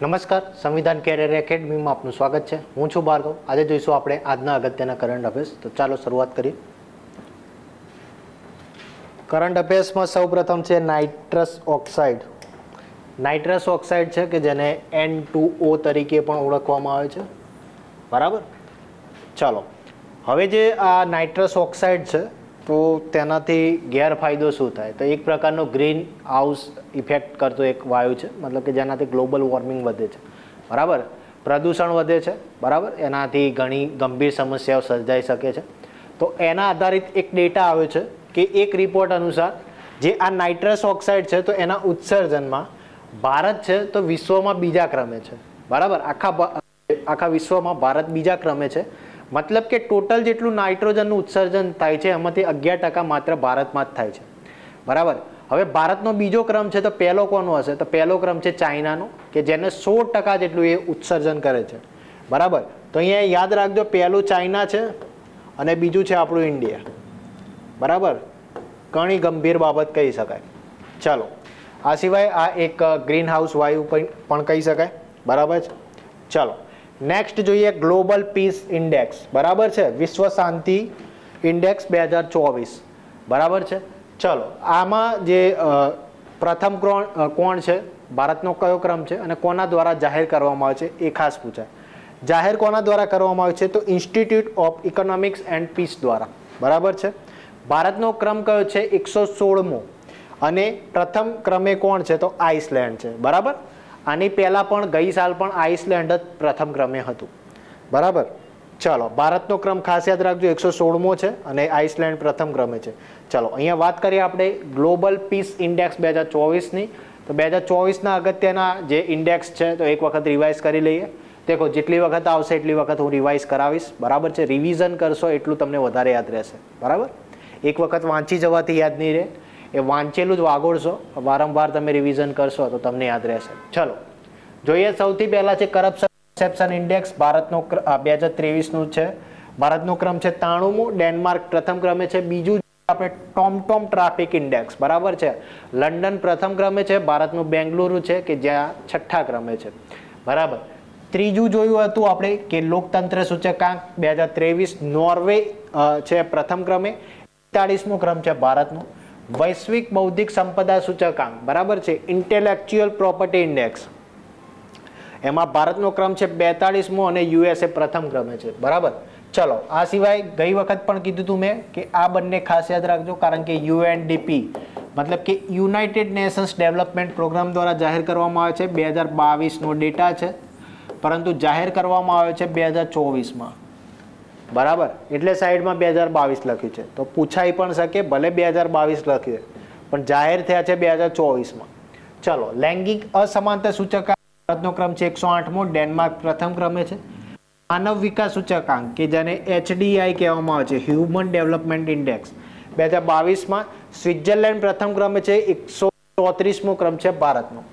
નમસ્કાર, સંવિધાન કેરિયર એકેડમીમાં આપનું સ્વાગત છે. હું છું ભાર્ગવ. આજે જોઈશું આપણે આજના અગત્યના કરંટ અફેર્સ. તો ચાલો શરૂઆત કરીએ. કરંટ અફેર્સમાં સૌપ્રથમ છે નાઇટ્રસ ઓક્સાઇડ. નાઇટ્રસ ઓક્સાઇડ છે કે જેને N2O તરીકે પણ ઓળખવામાં આવે છે. બરાબર. ચાલો, હવે જે આ નાઇટ્રસ ઓક્સાઇડ છે તો તેનાથી ગેરફાયદો શું થાય? તો એક પ્રકારનો ગ્રીન હાઉસ ઇફેક્ટ કરતો એક વાયુ છે, મતલબ કે જેનાથી ગ્લોબલ વોર્મિંગ વધે છે. બરાબર, પ્રદૂષણ વધે છે. બરાબર, એનાથી ઘણી ગંભીર સમસ્યાઓ સર્જાઈ શકે છે. તો એના આધારિત એક ડેટા આવ્યો છે કે એક રિપોર્ટ અનુસાર જે આ નાઇટ્રસ ઓક્સાઇડ છે તો એના ઉત્સર્જનમાં ભારત છે તો વિશ્વમાં બીજા ક્રમે છે. બરાબર, આખા વિશ્વમાં ભારત બીજા ક્રમે છે. મતલબ કે ટોટલ જેટલું નાઇટ્રોજનનું ઉત્સર્જન થાય છે એમાંથી 11% માત્ર ભારતમાં જ થાય છે. બરાબર, હવે ભારતનો બીજો ક્રમ છે તો પહેલો કોનો હશે? તો પહેલો ક્રમ છે ચાઇનાનો, કે જેને 16% જેટલું એ ઉત્સર્જન કરે છે. બરાબર, તો અહીંયા યાદ રાખજો, પહેલું ચાઇના છે અને બીજું છે આપણું ઇન્ડિયા. બરાબર, ઘણી ગંભીર બાબત કહી શકાય. ચાલો, આ સિવાય આ એક ગ્રીન હાઉસ વાયુ પણ કહી શકાય. બરાબર છે. ચાલો, નેક્સ્ટ જોઈએ ગ્લોબલ પીસ ઇન્ડેક્સ. બરાબર છે, વિશ્વ શાંતિ ઇન્ડેક્સ 2024. બરાબર છે. ચલો, આમાં જે પ્રથમ કોણ છે, ભારતનો કયો ક્રમ છે અને કોના દ્વારા જાહેર કરવામાં આવે છે એ ખાસ પૂછાય. જાહેર કોના દ્વારા કરવામાં આવે છે? તો institute of economics and peace દ્વારા. બરાબર છે. ભારતનો ક્રમ કયો છે? 116મો. અને પ્રથમ ક્રમે કોણ છે? તો આઇસલેન્ડ છે. બરાબર, આની પહેલા પણ ગઈ સાલ પણ આઇસલેન્ડ જ પ્રથમ ક્રમે હતું. બરાબર. ચાલો, ભારતનો ક્રમ ખાસ યાદ રાખજો, 116મો છે અને આઇસલેન્ડ પ્રથમ ક્રમે છે. ચાલો, અહીંયા વાત કરીએ આપણે ગ્લોબલ પીસ ઇન્ડેક્સ 2024ની. તો 2024ના અગત્યના જે ઇન્ડેક્સ છે તો એક વખત રિવાઇઝ કરી લઈએ. દેખો, જેટલી વખત આવશે એટલી વખત હું રિવાઇઝ કરાવીશ. બરાબર છે, રિવિઝન કરશો એટલું તમને વધારે યાદ રહેશે. બરાબર, એક વખત વાંચી જવાથી યાદ નહીં રહે, એ વાંચેલું જ વાગોળશો, વારંવાર તમે રિવિઝન કરશો તો તમને યાદ રહેશે. ચલો, જોઈએ સૌથી પહેલા છે કરપ્શન પરસેપ્શન ઇન્ડેક્સ. ભારતનો 2023નું છે. ભારતનો ક્રમ છે 93મો. ડેનમાર્ક પ્રથમ ક્રમે છે. બીજું આપણે ટોમટોમ ટ્રાફિક ઇન્ડેક્સ. બરાબર છે, લંડન પ્રથમ ક્રમે છે. ભારતનું બેંગલુરુ છે કે જ્યાં 6થા ક્રમે છે. બરાબર. ત્રીજું જોયું હતું આપણે કે લોકતંત્ર સૂચકાંક 2023, નોર્વે છે પ્રથમ ક્રમે. 41મો ક્રમ છે ભારતનો. વૈશ્વિક બૌદ્ધિક સંપદા સૂચકાંક. બરાબર છે, ઇન્ટેલેક્ચ્યુઅલ પ્રોપર્ટી ઇન્ડેક્સ, એમાં ભારતનો ક્રમ છે 42મો અને યુએસએ પ્રથમ ક્રમે છે. બરાબર. ચલો, આ સિવાય ગઈ વખત પણ કીધું હતું મેં કે આ બંને ખાસ યાદ રાખજો, કારણ કે UNDP મતલબ કે યુનાઇટેડ નેશન્સ ડેવલપમેન્ટ પ્રોગ્રામ દ્વારા જાહેર કરવામાં આવે છે. 2022નો ડેટા છે, પરંતુ જાહેર કરવામાં આવે છે 2024માં. બરાબર, એટલે સાઈડમાં 2022 લખ્યું છે. તો પૂછાઈ પણ શકે, ભલે 2022 લખ્યું પણ જાહેર થયા છે 2024માં. ચલો, લૈંગિક અસમાનતા સૂચકાંક. ભારતનો ક્રમ છે 108મો. ડેનમાર્ક પ્રથમ ક્રમે છે. માનવ વિકાસ સૂચકાંક કે જેને HDI કહેવામાં આવે છે, હ્યુમન ડેવલપમેન્ટ ઇન્ડેક્સ, 2022માં સ્વિટ્ઝરલેન્ડ પ્રથમ ક્રમે છે. 134મો ક્રમ છે ભારતનો.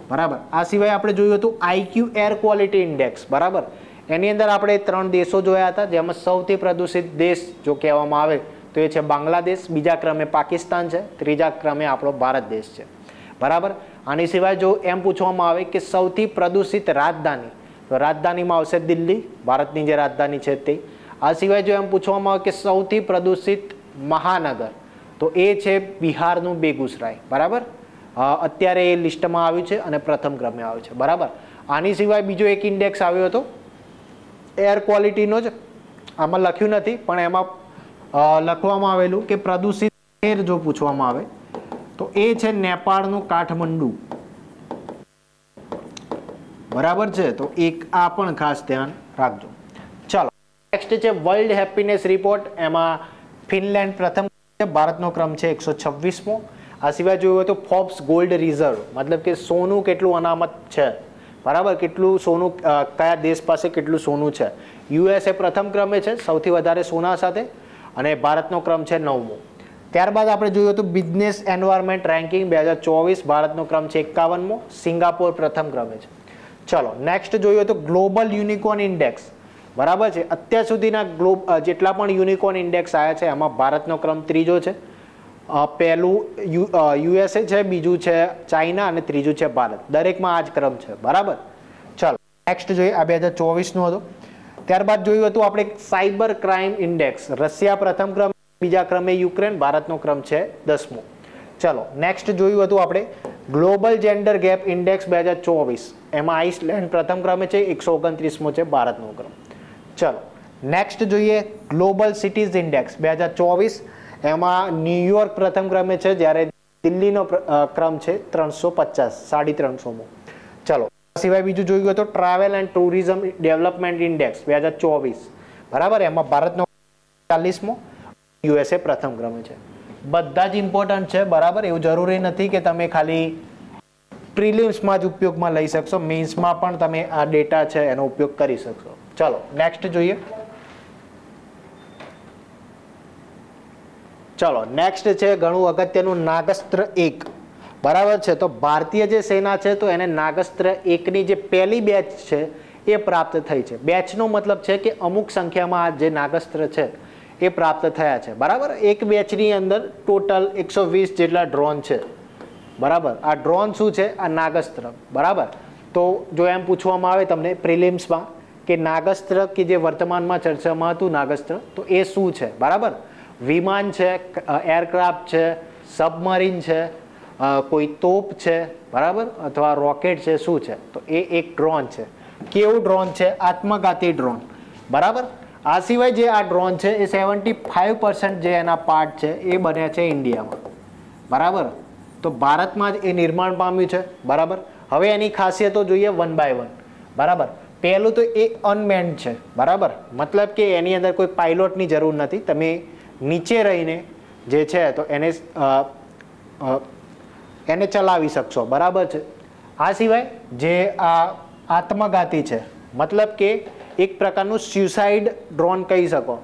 બરાબર. આ સિવાય આપણે જોયું હતું IQ એર ક્વોલિટી ઇન્ડેક્સ. બરાબર, એની અંદર આપણે 3 દેશો જોયા હતા, જેમાં સૌથી પ્રદૂષિત દેશ જો કહેવામાં આવે તો એ છે બાંગ્લાદેશ. બીજા ક્રમે પાકિસ્તાન છે. ત્રીજા ક્રમે આપણો ભારત દેશ છે. બરાબર. આની સિવાય જો એમ પૂછવામાં આવે કે સૌથી પ્રદૂષિત રાજધાની, તો રાજધાનીમાં આવશે દિલ્હી, ભારતની જે રાજધાની છે તે. આ સિવાય જો એમ પૂછવામાં આવે કે સૌથી પ્રદૂષિત મહાનગર, તો એ છે બિહારનું બેગુસરાય. બરાબર, અત્યારે એ લિસ્ટમાં આવ્યું છે અને પ્રથમ ક્રમે આવ્યું છે. બરાબર. આની સિવાય બીજો એક ઇન્ડેક્સ આવ્યો હતો એર ક્વોલિટીનો જ, આમાં લખ્યું નથી પણ એમાં લખવામાં આવેલું કે પ્રદૂષિત શહેર જો પૂછવામાં આવે તો એ છે નેપાળનું કાઠમંડુ. બરાબર છે, તો એક આ પણ ખાસ ધ્યાન રાખજો. ચાલો, નેક્સ્ટ છે વર્લ્ડ હેપીનેસ રિપોર્ટ. એમાં ફિનલેન્ડ પ્રથમ છે. ભારતનો ક્રમ છે 126મો. આ સિવાય જોયું તો ફોર્બ્સ ગોલ્ડ રિઝર્વ, મતલબ કે સોનું કેટલું અનામત છે. બરાબર, કેટલું સોનું, કયા દેશ પાસે કેટલું સોનું છે. USA પ્રથમ ક્રમે છે સૌથી વધારે સોના સાથે, અને ભારતનો ક્રમ છે 9મો. ત્યારબાદ આપણે જોયું હતું બિઝનેસ એન્વાયરમેન્ટ રેન્કિંગ 2024. ભારતનો ક્રમ છે 51મો. સિંગાપોર પ્રથમ ક્રમે છે. ચલો, નેક્સ્ટ જોયું હતું ગ્લોબલ યુનિકોર્ન ઇન્ડેક્સ. બરાબર છે, અત્યાર સુધીના જેટલા પણ યુનિકોર્ન ઇન્ડેક્સ આવ્યા છે એમાં ભારતનો ક્રમ ત્રીજો છે. પહેલું USA છે, બીજું છે ચાઇના અને ત્રીજું છે ભારત. દરેકમાં આ જ ક્રમ છે. બરાબર. નેક્સ્ટ જોઈએ, આ 2024નું હતું. ત્યારબાદ જોયું હતું આપણે સાયબર ક્રાઇમ ઇન્ડેક્સ. રશિયા પ્રથમ ક્રમે, બીજા ક્રમે યુક્રેન, ભારતનો ક્રમ છે 10મો. ચલો નેક્સ્ટ જોયું હતું આપણે ગ્લોબલ જેન્ડર ગેપ ઇન્ડેક્સ 2024. એમાં આઇસલેન્ડ પ્રથમ ક્રમે છે, 129મો છે ભારતનો ક્રમ. ચલો નેક્સ્ટ જોઈએ ગ્લોબલ સિટીઝ ઇન્ડેક્સ 2024. એમાં ન્યુયોર્ક પ્રથમ ક્રમે છે, જ્યારે દિલ્હીનો ક્રમ છે 350, 350મો. ચલો સિવાય બીજું જોયું હતું travel and tourism development index 2024. બરાબર, એમાં ભારતનો 40મો, યુએસએ પ્રથમ ક્રમે છે. બધા જ ઇમ્પોર્ટન્ટ છે. બરાબર, એવું જરૂરી નથી કે તમે ખાલી પ્રિલિમ્સમાં જ ઉપયોગમાં લઈ શકશો, મેન્સમાં પણ તમે આ ડેટા છે એનો ઉપયોગ કરી શકશો. ચલો નેક્સ્ટ જોઈએ. ચલો નેક્સ્ટ છે ઘણું અગત્યનું નાગસ્ત્ર 1. બરાબર છે, તો ભારતીય જે સેના છે તો એને નાગસ્ત્ર 1ની જે પહેલી બેચ છે એ પ્રાપ્ત થઈ છે. બેચનો મતલબ છે કે અમુક સંખ્યામાં આ જે નાગસ્ત્ર છે એ પ્રાપ્ત થયા છે. બરાબર, એક બેચની અંદર ટોટલ 120 જેટલા ડ્રોન છે. બરાબર, આ ડ્રોન શું છે? આ નાગસ્ત્ર. બરાબર, તો જો એમ પૂછવામાં આવે તમને પ્રિલિમ્સમાં કે નાગસ્ત્ર કે જે વર્તમાનમાં ચર્ચામાં હતું નાગસ્ત્ર, તો એ શું છે? બરાબર, વિમાન છે, એરક્રાફ્ટ છે, સબમરીન છે, કોઈ તોપ છે, બરાબર, અથવા રોકેટ છે, શું છે? તો એ એક ડ્રોન છે. કેવું ડ્રોન છે? આત્મઘાતી ડ્રોન. બરાબર, આ સિવાય જે આ ડ્રોન છે એ 75% જે એના પાર્ટ છે એ બન્યા છે ઇન્ડિયામાં. બરાબર, તો ભારતમાં જ એ નિર્માણ પામ્યું છે. બરાબર, હવે એની ખાસિયતો જોઈએ વન બાય વન. બરાબર, પહેલું તો એ અનમેન્ડ છે. બરાબર, મતલબ કે એની અંદર કોઈ પાયલોટની જરૂર નથી. તમે નીચે રહીને જે છે તો એને ચલાવી શકશો. બરાબર છે. આ સિવાય જે આ આત્મઘાતી છે, મતલબ કે એક પ્રકારનું સ્યુસાઇડ ડ્રોન કહી શકો.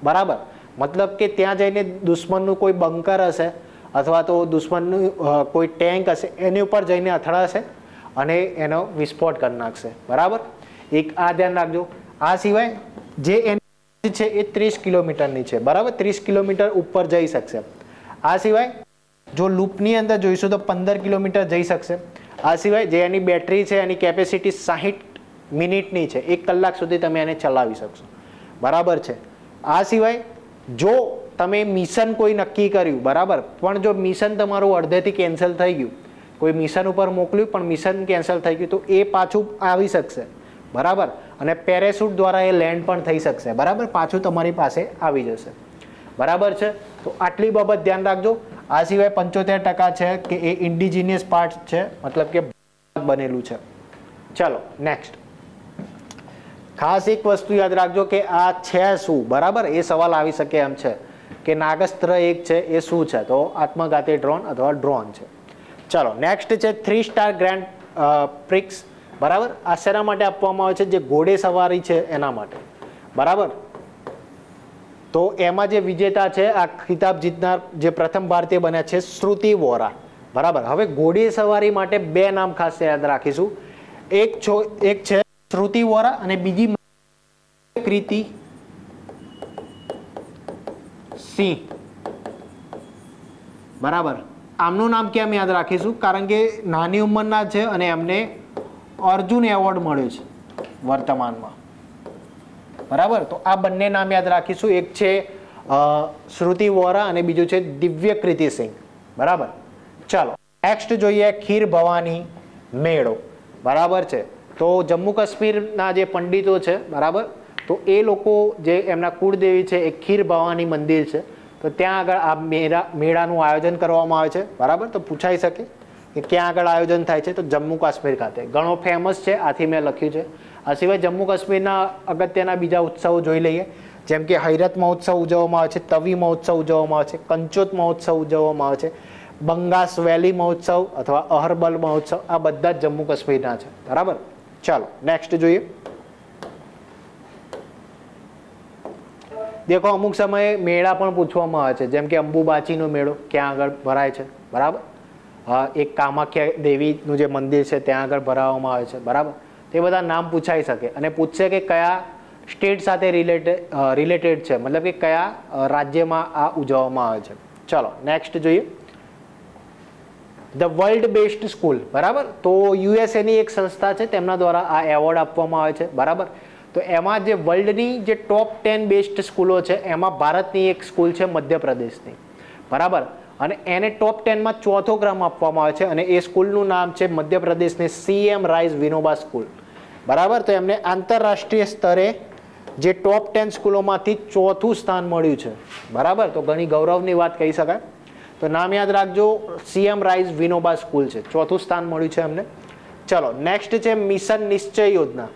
બરાબર, મતલબ કે ત્યાં જઈને દુશ્મનનું કોઈ બંકર હશે અથવા તો દુશ્મનનું કોઈ ટેન્ક હશે એની ઉપર જઈને અથડાશે અને એનો વિસ્ફોટ કરી નાખશે. બરાબર, એક આ ધ્યાન રાખજો. આ સિવાય જે એની છે એ 30 કિલોમીટરની છે. બરાબર, 30 કિલોમીટર ઉપર જઈ શકશે. આ સિવાય જો લૂપની અંદર જોઈશું તો 15 કિલોમીટર જઈ શકશે. આ સિવાય જે એની બેટરી છે એની કેપેસિટી 60 મિનિટની છે, 1 કલાક સુધી તમે એને ચલાવી શકશો. બરાબર છે. આ સિવાય જો તમે મિશન કોઈ નક્કી કર્યું, બરાબર, પણ જો મિશન તમારું અડધેથી કેન્સલ થઈ ગયું, કોઈ મિશન ઉપર મોકલ્યું પણ મિશન કેન્સલ થઈ ગયું, તો એ પાછું આવી શકશે. બરાબર, અને પેરેશૂટ દ્વારા એ લેન્ડ પણ થઈ શકશે. બરાબર, પાછું તમારી પાસે આવી જશે. બરાબર છે, તો આટલી બાબત ધ્યાન રાખજો. આ સિવાય 75% છે કે એ ઇન્ડિજિનિયસ પાર્ટ છે, મતલબ કે બનેલું છે. ચલો નેક્સ્ટ. ખાસ એક વસ્તુ યાદ રાખજો કે આ છે શું? બરાબર, એ સવાલ આવી શકે એમ છે કે નાગસ્ત્ર 1 છે એ શું છે? તો આત્મઘાતી ડ્રોન અથવા ડ્રોન છે. ચલો નેક્સ્ટ છે 3 સ્ટાર ગ્રેન્ડ પ્રિક્સ. બરાબર, આ શેના માટે આપવામાં આવે છે? જે ઘોડે સવારી છે એના માટે. બરાબર, તો એમાં જે વિજેતા છે, આ ખિતાબ જીતનાર જે પ્રથમ ભારતીય બન્યા છે શ્રુતિ વોરા. બરાબર, હવે ઘોડી સવારી માટે 2 નામ ખાસ યાદ રાખીશું. એક છે શ્રુતિ વોરા અને બીજી કૃતિ સિંહ. બરાબર, આમનું નામ કેમ યાદ રાખીશું? કારણ કે નાની ઉંમરના છે અને એમને અર્જુન એવોર્ડ મળ્યો છે વર્તમાનમાં. બરાબર, તો આ બંને નામ યાદ રાખીશું. એક છે શ્રુતિ વોરા અને બીજું છે દિવ્ય કૃતિ સિંહ. બરાબર, ચાલો નેક્સ્ટ જોઈએ ખીર ભવાની મેળો. બરાબર છે, તો જમ્મુ કાશ્મીરના જે પંડિતો છે, બરાબર, તો એ લોકો જે એમના કુળદેવી છે એ ખીર ભવાની મંદિર છે, તો ત્યાં આગળ આ મેળાનું આયોજન કરવામાં આવે છે. બરાબર, તો પૂછાઈ શકે કે ક્યાં આગળ આયોજન થાય છે? તો જમ્મુ કાશ્મીર ખાતે. ઘણો ફેમસ છે, આથી મેં લખ્યું છે. આ સિવાય જમ્મુ કાશ્મીરના અગત્યના બીજા ઉત્સવો જોઈ લઈએ. જેમ કે હૈરત મહોત્સવ ઉજવવામાં આવે છે, તવી મહોત્સવ ઉજવવામાં આવે છે, કંચોત મહોત્સવ ઉજવવામાં આવે છે, બંગાસ વેલી મહોત્સવ અથવા અહરબલ મહોત્સવ. આ બધા જ જમ્મુ કાશ્મીરના છે. બરાબર, ચાલો નેક્સ્ટ જોઈએ. દેખો અમુક સમયે મેળા પણ પૂછવામાં આવે છે, જેમ કે અંબુબાચીનો મેળો ક્યાં આગળ ભરાય છે? બરાબર, એક કામાખ્યા દેવીનું જે મંદિર છે ત્યાં આગળ ભરાવવામાં આવે છે. બરાબર, તે બધા નામ પૂછાઈ શકે અને પૂછશે કે કયા સ્ટેટ સાથે રિલેટેડ છે, મતલબ કે કયા રાજ્યમાં આ ઉજવવામાં આવે છે. ચલો નેક્સ્ટ જોઈએ. ધ વર્લ્ડ બેસ્ટ સ્કૂલ, બરાબર. તો યુએસએની એક સંસ્થા છે, તેમના દ્વારા આ એવોર્ડ આપવામાં આવે છે, બરાબર. તો એમાં જે વર્લ્ડની જે ટોપ 10 બેસ્ટ સ્કૂલો છે એમાં ભારતની એક સ્કૂલ છે મધ્યપ્રદેશની, બરાબર. અને એને ટોપ 10માં ચોથો ક્રમ આપવામાં આવે છે અને એ સ્કૂલનું નામ છે મધ્યપ્રદેશની CM રાઈસ વિનોબા સ્કૂલ, બરાબર. તો એમને આંતરરાષ્ટ્રીય સ્તરે જે ટોપ 10 સ્કૂલોમાંથી ચોથું સ્થાન મળ્યું છે, બરાબર. તો ઘણી ગૌરવની વાત કહી શકાય. તો નામ યાદ રાખજો, CM રાઈસ વિનોબા સ્કૂલ છે, ચોથું સ્થાન મળ્યું છે એમને. ચલો નેક્સ્ટ છે મિશન નિશ્ચય યોજના,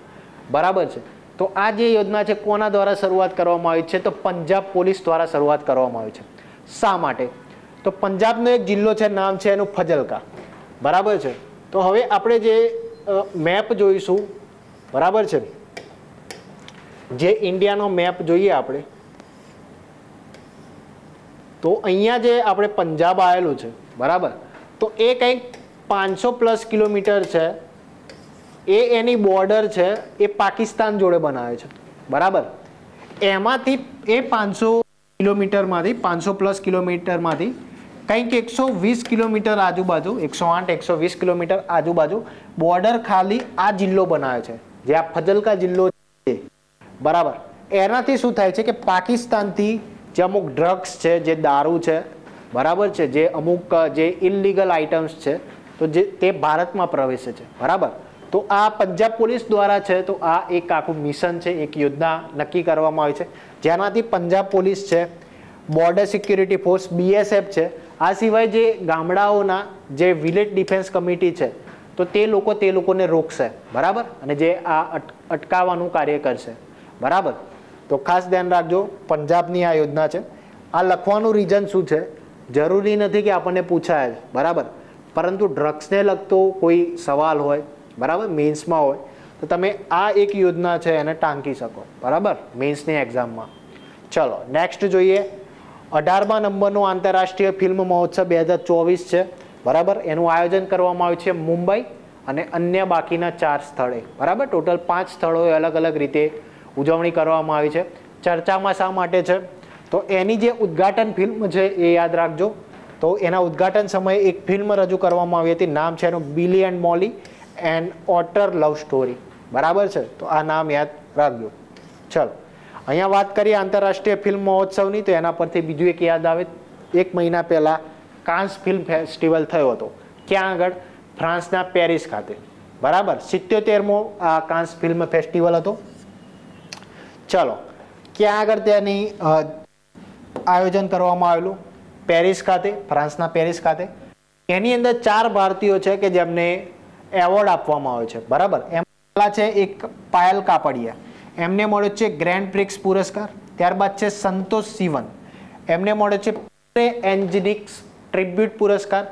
બરાબર છે. તો આ જે યોજના છે કોના દ્વારા શરૂઆત કરવામાં આવી છે? તો પંજાબ પોલીસ દ્વારા શરૂઆત કરવામાં આવી છે. શા માટે? તો પંજાબનો એક જિલ્લો છે, નામ છે એનું ફજલકા, બરાબર છે. તો હવે આપણે જે મેપ જોઈશું, બરાબર છે, જે ઇન્ડિયાનો મેપ જોઈએ આપણે, તો અહીંયા જે આપણે પંજાબ આવેલું છે, બરાબર. તો એ કંઈક 500+ કિલોમીટર છે, એ એની બોર્ડર છે એ પાકિસ્તાન જોડે બનાવે છે, બરાબર. એમાંથી એ 500+ કિલોમીટરમાંથી કંઈક 120 કિલોમીટર આજુબાજુ, 108-120 કિલોમીટર આજુબાજુ બોર્ડર ખાલી આ જિલ્લો બનાવે છે, જે આ ફજલકા જિલ્લો છે, બરાબર. એનાથી શું થાય છે કે પાકિસ્તાનથી જે અમુક ડ્રગ્સ છે, જે દારૂ છે, બરાબર છે, જે અમુક જે ઇલીગલ આઇટમ્સ છે, તો જે તે ભારતમાં પ્રવેશે છે, બરાબર. તો આ પંજાબ પોલીસ દ્વારા છે, તો આ એક આખું મિશન છે, એક યોજના નક્કી કરવામાં આવી છે, જેનાથી પંજાબ પોલીસ છે, બોર્ડર સિક્યુરિટી ફોર્સ BSF છે, આ સિવાય જે ગામડાઓના જે વિલેજ ડિફેન્સ કમિટી છે, તો તે લોકોને રોકશે, બરાબર. અને જે આ અટકાવવાનું કાર્ય કરશે, બરાબર. તો ખાસ ધ્યાન રાખજો, પંજાબની આ યોજના છે. આ લખવાનું રીઝન શું છે? જરૂરી નથી કે આપણને પૂછાય, બરાબર. પરંતુ ડ્રગ્સને લગતો કોઈ સવાલ હોય, બરાબર, મેન્સમાં હોય, તો તમે આ એક યોજના છે એને ટાંકી શકો, બરાબર, મેન્સની એક્ઝામમાં. ચલો નેક્સ્ટ જોઈએ. 18મા નંબરનો આંતરરાષ્ટ્રીય ફિલ્મ મહોત્સવ 2024 છે, બરાબર. એનું આયોજન કરવામાં આવ્યું છે મુંબઈ અને અન્ય બાકીના 4 સ્થળે, બરાબર. ટોટલ 5 સ્થળોએ અલગ અલગ રીતે ઉજવણી કરવામાં આવી છે. ચર્ચામાં શા માટે છે? તો એની જે ઉદ્ઘાટન ફિલ્મ છે એ યાદ રાખજો. તો એના ઉદ્ઘાટન સમયે એક ફિલ્મ રજૂ કરવામાં આવી હતી, નામ છે એનું બિલી એન્ડ મોલી એન્ડ ઓટર લવ સ્ટોરી, બરાબર છે. તો આ નામ યાદ રાખજો. ચલો અહીંયા વાત કરીએ આંતરરાષ્ટ્રીય ફિલ્મ મહોત્સવની, તો એના પરથી બીજું એક યાદ આવે. 1 મહિના પહેલા કાન્સ ફિલ્મ ફેસ્ટિવલ થયો હતો. ક્યાં આગળ? ફ્રાન્સના પેરિસ ખાતે, બરાબર. 77મો આ કાન્સ ફિલ્મ ફેસ્ટિવલ હતો. ચલો ક્યાં આગળ તેની આયોજન કરવામાં આવેલું? પેરિસ ખાતે, ફ્રાન્સના પેરિસ ખાતે. એની અંદર 4 ભારતીયો છે કે જેમને એવોર્ડ આપવામાં આવ્યો છે, બરાબર. એમાં છે એક પાયલ કાપડિયા, એમને મળ્યો છે ગ્રેન્ડ પ્રિક્સ પુરસ્કાર. ત્યારબાદ છે સંતોષ સિવન, એમને મળ્યો છે એન્જિનિક્સ ટ્રિબ્યુટ પુરસ્કાર.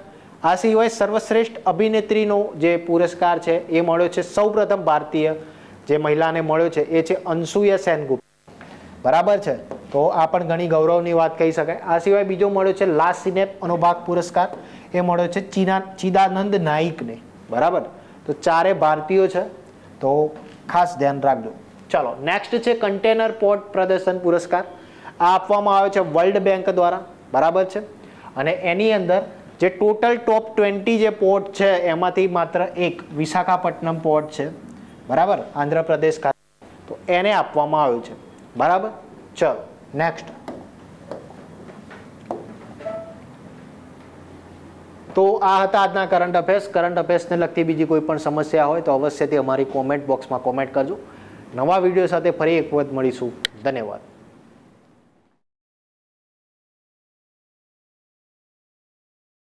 આ સિવાય સર્વશ્રેષ્ઠ અભિનેત્રીનો જે પુરસ્કાર છે એ મળ્યો છે સૌપ્રથમ ભારતીય જે મહિલાને મળ્યો છે એ છે અનસુયા સેનગુપ્ત, બરાબર છે. તો આ પણ ઘણી ગૌરવની વાત કહી શકાય. આ સિવાય બીજો મળ્યો છે લા સિનેપ અનુભાગ પુરસ્કાર, એ મળ્યો છે ચિદાનંદ નાઈકને, બરાબર. તો 4 ભારતીયો છે, તો ખાસ ધ્યાન રાખજો. ચલો નેક્સ્ટ છે કન્ટેનર પોર્ટ પ્રદર્શન પુરસ્કાર. આ આપવામાં આવે છે વર્લ્ડ બેંક દ્વારા, બરાબર છે. અને એની અંદર જે ટોટલ ટોપ 20 જે પોર્ટ છે એમાંથી માત્ર એક વિશાખાપટ્ટનમ પોર્ટ છે, બરાબર, આંધ્રપ્રદેશ ખાતે, તો એને આપવામાં આવ્યું છે, બરાબર. ચલો નેક્સ્ટ. તો આ હતા આજના કરંટ અફેર્સ. કરંટ અફેર્સને લગતી બીજી કોઈ પણ સમસ્યા હોય તો અવશ્યથી અમારી કોમેન્ટ બોક્સમાં કોમેન્ટ કરજો. નવા વિડીયો સાથે ફરી એક વખત મળીશું. ધન્યવાદ.